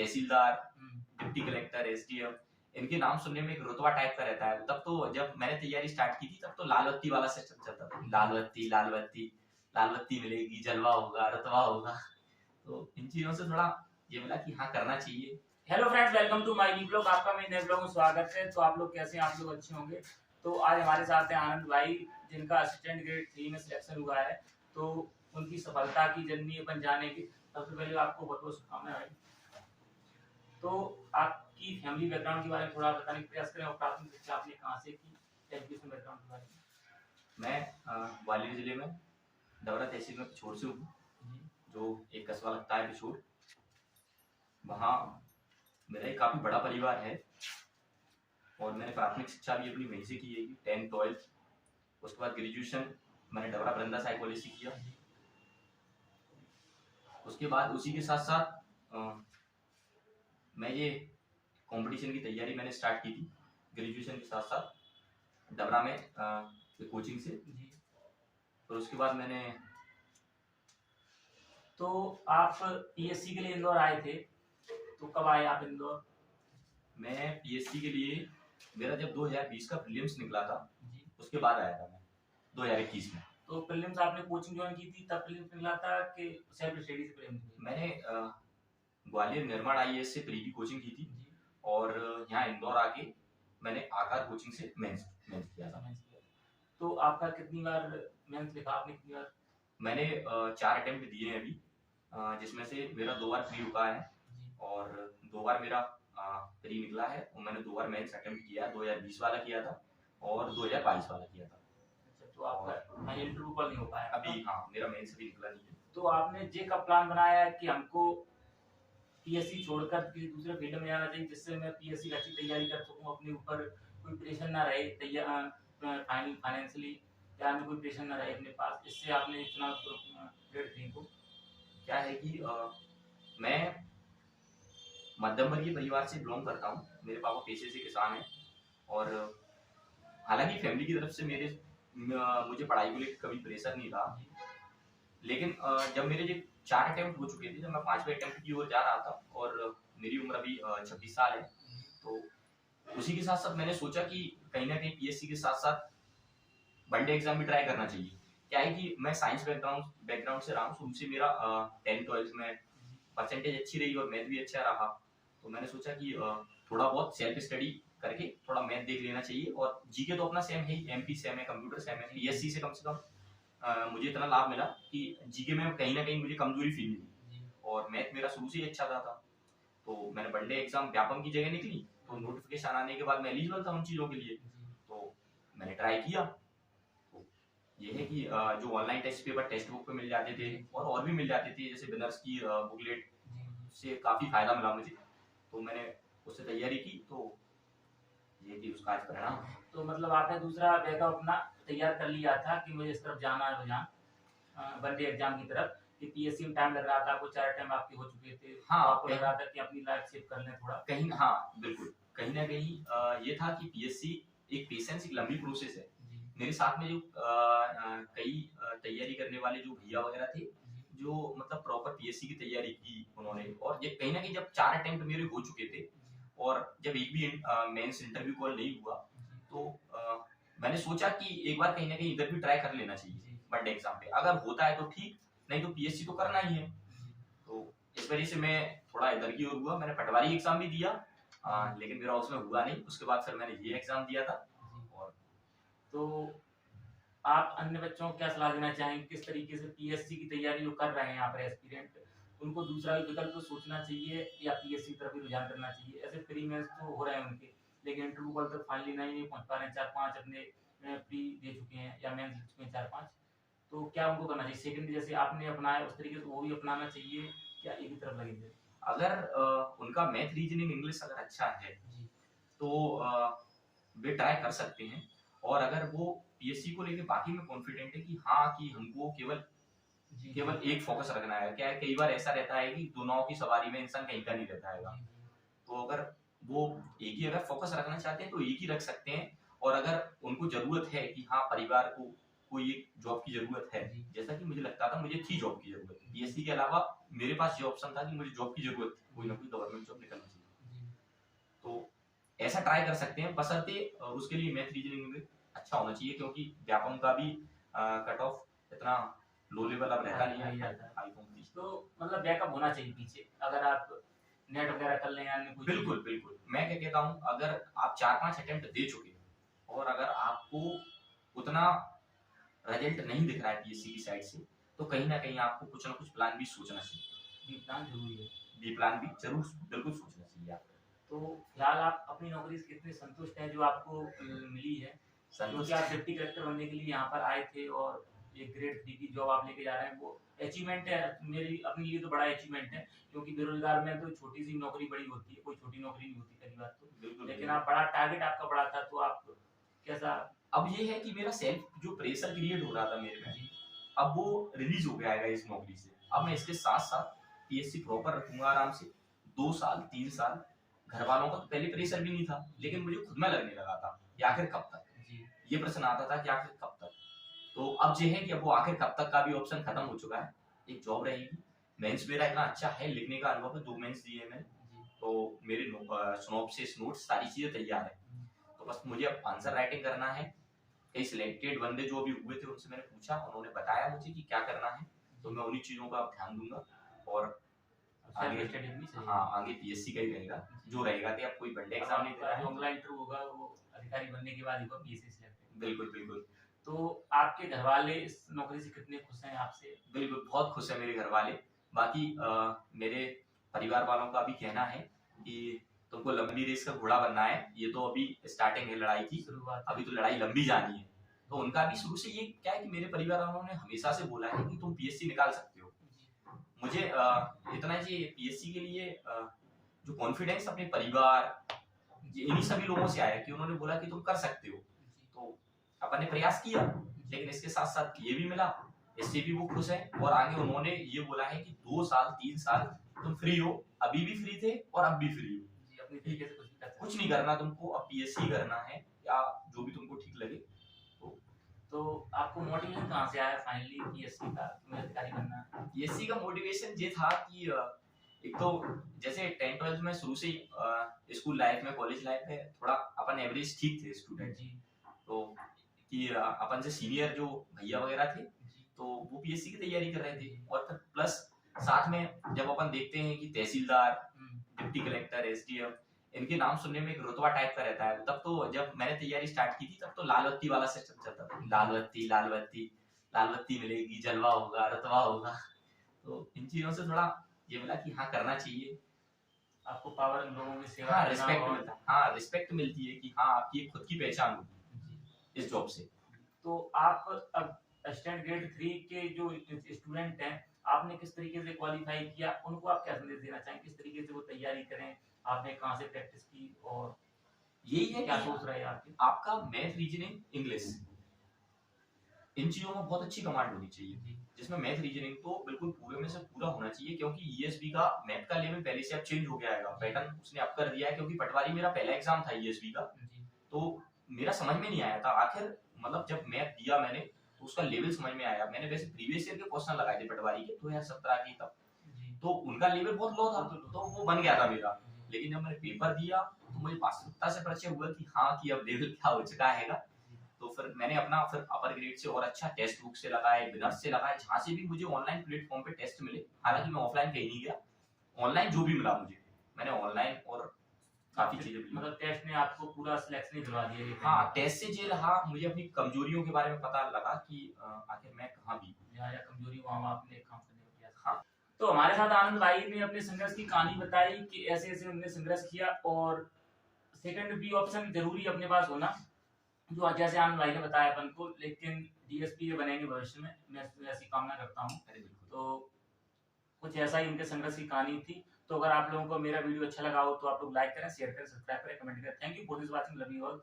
तहसीलदार, deputy collector, SDM, इनके नाम सुनने में एक रुतबा टाइप का रहता है। तब तो जब मैंने तैयारी स्टार्ट की थी तब तो लाल बत्ती वाला सिस्टम चलता था, लाल बत्ती लाल बत्ती, लाल बत्ती मिलेगी, जलवा होगा, रुतबा होगा। तो इन चीजों से थोड़ा ये मिला कि हाँ करना चाहिए। Hello friends, welcome to my new blog. आपका मेरे नए ब्लॉग में स्वागत है। तो आप लोग कैसे हैं? आप लोग अच्छे होंगे। तो आज हमारे साथ हैं आनंद भाई, जिनका असिस्टेंट ग्रेड 3 में सिलेक्शन हुआ है। तो उनकी सफलता की जर्नी अपन जानेंगे। सबसे पहले आपको बहुत बहुत शुभकामनाएं भाई। तो आपकी फैमिली बैकग्राउंड के बारे में थोड़ा बताने का प्रयास करें और प्राथमिक शिक्षा आपने कहाँ से की, एजुकेशन बैकग्राउंड के बारे में। मैं ग्वालियर जिले में डबरा तहसील में पिछोर से हूँ, जो एक कस्बा लगता है पिछोर। वहाँ मेरा एक काफी बड़ा परिवार है और मैंने प्राथमिक शिक्षा भी अपनी वहीं से की है, 10th 12th। उसके बाद ग्रेजुएशन मैंने डबरा बरंदा साइकोलॉजी से किया। उसके बाद उसी के साथ साथ मैं ये कंपटीशन की तैयारी मैंने स्टार्ट की थी ग्रेजुएशन के साथ साथ डबरा में कोचिंग से। और उसके बाद मैंने तो आप पीएससी के लिए इंदौर आए थे, तो कब आए आप इंदौर? मैं पीएससी के लिए मेरा जब 2020 का प्रीलिम्स निकला था उसके बाद आया था मैं 2021 में। तो प्रीलिम्स आपने कोचिंग ज्वाइन की थी तब प्रीलिम्स निकला था कि सेल्फ स्टडी से प्रीलिम्स? मैंने ग्वालियर निर्माण आईएएस से प्री की कोचिंग की थी और यहाँ इंदौर आके मैंने आकार कोचिंग से मेंस किया था। तो आपका कितनी बार मेंस लिखा आपने, कितनी बार? मैंने 4 अटेम्प्ट दिए हैं अभी, जिसमें से मेरा 2 बार प्री रुका है और 2 बार मेरा प्री निकला है और मैंने 2 बार मेंस अटेम्प्ट किया है। 2020 वाला किया था और 2022 वाला किया था। अच्छा, तो आपका इंटरव्यू कॉल नहीं हो पाया अभी? हाँ, मेरा मेंस अभी निकला नहीं है। तो आपने जे का प्लान बनाया है कि हमको पीएससी छोड़कर किसी दूसरे फील्ड में जाना चाहिए, जिससे मैं पीएससी की अच्छी तैयारी कर सकूं, अपने ऊपर कोई प्रेशर ना रहे, फाइनेंशियली या कोई प्रेशर ना रहे अपने पास, इससे आपने चुनाव ग्रेड 3 को? क्या है कि मैं मध्यम वर्गीय परिवार से बिलोंग करता हूँ। मेरे पापा पेशे से किसान हैं और हालांकि फैमिली की तरफ से मुझे पढ़ाई को लेकर कभी प्रेशर नहीं था। लेकिन जब मेरे जो 4 अटेम्प्ट हो चुके थे, जब मैं 5वें अटेम्प्ट की ओर जा रहा था और मेरी उम्र अभी 26 साल है, तो उसी के साथ साथ मैंने सोचा कि कहीं ना कहीं पीएससी के साथ साथ वनडे एग्जाम भी ट्राई करना चाहिए। क्या है कि मैं साइंस बैकग्राउंड से रहा हूँ, शुरू से मेरा 10th 12th में परसेंटेज अच्छी रही और मैथ भी अच्छा रहा। तो मैंने सोचा कि थोड़ा बहुत सेल्फ स्टडी करके थोड़ा मैथ देख लेना चाहिए। और जीके तो अपना सेम है ही, एमपी सेम है, कंप्यूटर सेम है। पीएससी से कम मुझे इतना लाभ मिला कि जीके में कहीं ना कहीं मुझे कमजोरी फील हुई और मैथ मेरा शुरू से ही अच्छा था। तो मैंने वनडे एग्जाम व्यापम की जगह निकली, तो नोटिफिकेशन आने के बाद मैं एलिजिबल था उन चीजों के लिए, तो मैंने ट्राई किया। तो ये है कि जो online test paper textbook पे मिल जाते थे और भी मिल जाते थे, जैसे विनर्स की बुकलेट, उससे काफी फायदा मिला मुझे। तो मैंने उससे तैयारी की, तो ये कि उसका आज परिणाम। तो मतलब आपने दूसरा बैकअप अपना तैयार कर लिया था कि मुझे इस तरफ जाना है, रुझान वनडे एग्जाम की तरफ, कि पीएससी में टाइम लग रहा था, आपको 4 टाइम आपके हो चुके थे। हाँ, तो आपको लग रहा था कि अपनी लाइफ सेव कर लें थोड़ा कहीं। हाँ बिल्कुल, कहीं ना कहीं ये था कि पीएससी एक पेशेंस, एक लंबी प्रोसेस है। मेरे साथ में जो कई तैयारी करने वाले जो भैया वगैरह थे, जो मतलब प्रॉपर पीएससी की तैयारी की उन्होंने, और ये कहीं ना कहीं जब 4 अटेम्प्ट मेरे हो चुके थे और जब एक भी मेंस इंटरव्यू कॉल नहीं हुआ, तो मैंने सोचा कि एक बार कहीं ना कहीं इधर भी ट्राई कर लेना चाहिए वनडे एग्जाम पे। अगर होता है तो ठीक, नहीं तो पीएससी तो करना ही है। तो इस वजह से मैं थोड़ा इधर की ओर हुआ। मैंने पटवारी एग्जाम भी दिया, लेकिन मेरा उसमें हुआ नहीं। उसके बाद फिर मैंने ये एग्जाम दिया था। और तो आप अन्य बच्चों को क्या सलाह देना चाहेंगे, किस तरीके से पीएससी की तैयारी जो कर रहे हैं यहाँ पर एस्पिरेंट, उनको दूसरा विकल्प तो सोचना चाहिए या पीएससी की तरफ भी रुझान करना चाहिए? ऐसे प्री मेंस तो हो रहे हैं उनके, लेकिन इंटरव्यू कॉल तक फाइनली नहीं पहुंच पा रहे हैं। 4-5 अपने प्री दे चुके हैं या मेंस दे चुके हैं 4-5। तो क्या उनको करना चाहिए? सेकंड जैसे आपने अपनाया उस तरीके से वो भी अपनाना चाहिए या एक ही तरफ लगेंगे? अगर उनका मैथ, रीजनिंग, इंग्लिश अगर अच्छा है तो वे ट्राई कर सकते हैं। और अगर वो पीएससी को लेके बाकी में कॉन्फिडेंट है कि हाँ, कि हमको केवल एक फोकस रखना है। क्या है, कई बार ऐसा रहता है कि दोनों की सवारी में इंसान कहीं का नहीं रहता है। तो अगर वो एक ही अगर फोकस रखना चाहते हैं तो एक ही रख सकते हैं। और अगर उनको जरूरत है कि हाँ, परिवार को कोई एक जॉब की जरूरत है, जैसा कि मुझे लगता था, मुझे थी जॉब की जरूरत। पीएससी के अलावा मेरे पास ये ऑप्शन था कि मुझे जॉब की जरूरत थी, कोई ना कोई गवर्नमेंट जॉब ऐसा ट्राई कर सकते हैं, बशर्ते उसके लिए मैथ रीजनिंग में अच्छा होना चाहिए, क्योंकि व्यापम का भी कट ऑफ इतना लो लेवल अब रहता नहीं है, हाई कॉम्पिटिशन। तो मतलब बैकअप होना चाहिए पीछे, अगर आप नेट वगैरह कर लें या अन्य कोई बिल्कुल बिल्कुल, मैं क्या कहता हूँ, अगर आप 4-5 अटेम्प्ट दे चुके हैं और अगर आपको उतना रिजल्ट नहीं दिख रहा है पीएससी की साइड से, तो कहीं ना कहीं आपको कुछ ना कुछ प्लान भी सोचना चाहिए। बी प्लान जरूरी है, बी प्लान भी जरूर बिल्कुल सोचना चाहिए आपको। तो फिलहाल आप अपनी नौकरी से कितने संतुष्ट हैं जो आपको मिली है, क्योंकि आप डिप्टी कलेक्टर बनने के लिए यहाँ पर आए थे और एक ग्रेड 3 की जॉब आप लेके जा रहे हैं, वो अचीवमेंट है मेरी अपने लिए, तो बड़ा अचीवमेंट है, क्योंकि बेरोजगार में तो छोटी सी नौकरी बड़ी होती है, कोई छोटी नौकरी नहीं होती पहली बात तो, लेकिन आप बड़ा टारगेट आपका बड़ा था, तो आप कैसा? अब ये है कि मेरा सेल्फ जो प्रेशर क्रिएट हो रहा था मेरे में, अब वो रिलीज हो गया है इस नौकरी से। अब मैं इसके साथ साथ पीएससी प्रॉपर रखूंगा आराम से 2 साल 3 साल। घर वालों का तो पहले प्रेशर भी नहीं था, लेकिन मुझे खुद में लगने लगा था कि आखिर कब तक, ये प्रश्न आता था कि आखिर कब तक। तो अब ये है कि अब वो आखिर कब तक का भी ऑप्शन खत्म हो चुका है, एक जॉब रहेगी। मेंस मेरा इतना अच्छा है, लिखने का अनुभव है, 2 मेंस दिए मैंने, तो मेरे सिनॉप्सिस नोट्स सारी चीजें तैयार है, तो बस मुझे अब आंसर राइटिंग करना है। कई सिलेक्टेड बंदे जो अभी हुए थे उनसे मैंने पूछा, उन्होंने बताया मुझे कि क्या करना है, तो मैं उन्हीं चीजों का अब ध्यान दूंगा। और आगे हाँ, आगे पीएससी का ही रहेगा जो रहेगा, कि अब कोई वनडे एग्जाम नहीं देना है, ऑनलाइन इंटरव्यू होगा वो अधिकारी बनने के बाद ही होगा, पीएससी सिलेक्ट। बिल्कुल बिल्कुल। तो आपके घर वाले इस नौकरी से कितने खुश हैं आपसे? बिल्कुल बहुत खुश है मेरे घर वाले। बाकी मेरे परिवार वालों का भी कहना है कि तुमको लंबी रेस का घोड़ा बनना है, ये तो अभी स्टार्टिंग है लड़ाई की, अभी तो लड़ाई लंबी जानी है। तो उनका भी शुरू से ये क्या है कि मेरे परिवार वालों ने हमेशा से बोला है कि तुम पीएससी निकाल सकते हो। मुझे इतना जी पीएससी के लिए जो कॉन्फिडेंस अपने परिवार इन्हीं सभी लोगों से आया कि उन्होंने बोला कि तुम कर सकते हो, तो अपन ने प्रयास किया, लेकिन इसके साथ साथ ये भी मिला, इससे भी वो खुश है। और आगे उन्होंने ये बोला है कि 2 साल 3 साल तुम फ्री हो, अभी भी फ्री थे और अब भी फ्री हो, अपनी तरीके से कुछ नहीं करना तुमको, अब पीएससी करना है या जो भी तुमको ठीक लगे। तो आपको मोटिवेशन कहाँ से आया फाइनली पीएससी का अधिकारी बनना? पीएससी का मोटिवेशन ये था कि एक तो जैसे 10th-12th में शुरू से ही स्कूल लाइफ में, कॉलेज लाइफ में थोड़ा अपन एवरेज ठीक थे स्टूडेंट जी, तो कि अपन से सीनियर जो भैया वगैरह थे तो वो पीएससी की तैयारी कर रहे थे, और फिर प्लस साथ में जब अपन देखते हैं कि तहसीलदार, डिप्टी कलेक्टर, एसडीएम, इनके नाम सुनने में एक रुतबा टाइप का रहता है। तब तो जब मैंने तैयारी स्टार्ट की थी तब तो लाल बत्ती वाला सिस्टम चलता था, लाल बत्ती लाल बत्ती, लाल बत्ती मिलेगी, जलवा होगा, रुतबा होगा। तो इन चीजों से थोड़ा ये मिला कि हाँ करना चाहिए, आपको पावर, लोगों की सेवा, हाँ रिस्पेक्ट मिलता है, हाँ रिस्पेक्ट मिलती है कि हाँ आपकी खुद की पहचान होगी इस जॉब से। तो आप अब असिस्टेंट ग्रेड 3 के जो स्टूडेंट हैं, आपने किस तरीके से क्वालिफाई किया, उनको आप क्या संदेश देना चाहेंगे, किस तरीके से वो तैयारी करें, आपने कहाँ से प्रैक्टिस की, और यही है क्या सोच रहे हैं आपके? आपका मैथ, रीजनिंग, इंग्लिश, इन चीजों में बहुत अच्छी कमांड होनी चाहिए, जिसमें मैथ रीजनिंग तो बिल्कुल पूरे में से पूरा होना चाहिए, क्योंकि ईएसबी का मैथ का लेवल पहले से अब चेंज हो गया है, पैटर्न उसने अप कर दिया है, क्योंकि पटवारी मेरा पहला एग्जाम था ईएसबी का, तो मेरा समझ में नहीं आया था आखिर, मतलब जब मैथ दिया मैंने तो उसका लेवल समझ में आया। मैंने वैसे प्रीवियस ईयर के क्वेश्चन लगाए थे पटवारी के 2017 की तब, तो उनका लेवल बहुत लो था, तो वो बन गया था मेरा, लेकिन जब मैंने पेपर दिया तो मुझे वास्तविकता से परिचय हुआ कि हाँ कि अब लेवल क्या हो चुका है। तो फिर मैंने अपना फिर अपर ग्रेड से और अच्छा टेस्ट बुक से लगाए, विनर्स से लगाए, जहाँ से भी मुझे ऑनलाइन प्लेटफॉर्म पे टेस्ट मिले, हालांकि मैं ऑफलाइन कहीं नहीं गया, ऑनलाइन जो भी मिला मुझे मैंने ऑनलाइन और काफी चीजें, मतलब टेस्ट ने आपको पूरा सिलेक्शन ही दिलवा दिया? हाँ टेस्ट से ये रहा, मुझे अपनी कमजोरियों के बारे में पता लगा कि आखिर मैं कहाँ भी कमजोरी वहाँ आपने काम करने का प्रयास। हाँ, तो हमारे साथ आनंद भाई ने अपने संघर्ष की कहानी बताई कि ऐसे ऐसे उन्होंने संघर्ष किया, और सेकंड बी ऑप्शन जरूरी अपने पास होना, जो जैसे आनंद भाई ने बताया अपन को, लेकिन डीएसपी बनेंगे भविष्य में, मैं ऐसी कामना करता हूँ। तो कुछ ऐसा ही उनके संघर्ष की कहानी थी। तो अगर आप लोगों को मेरा वीडियो अच्छा लगा हो तो आप लोग लाइक करें, शेयर करें, सब्सक्राइब करें, कमेंट करें। Thank you for this watching, love you all.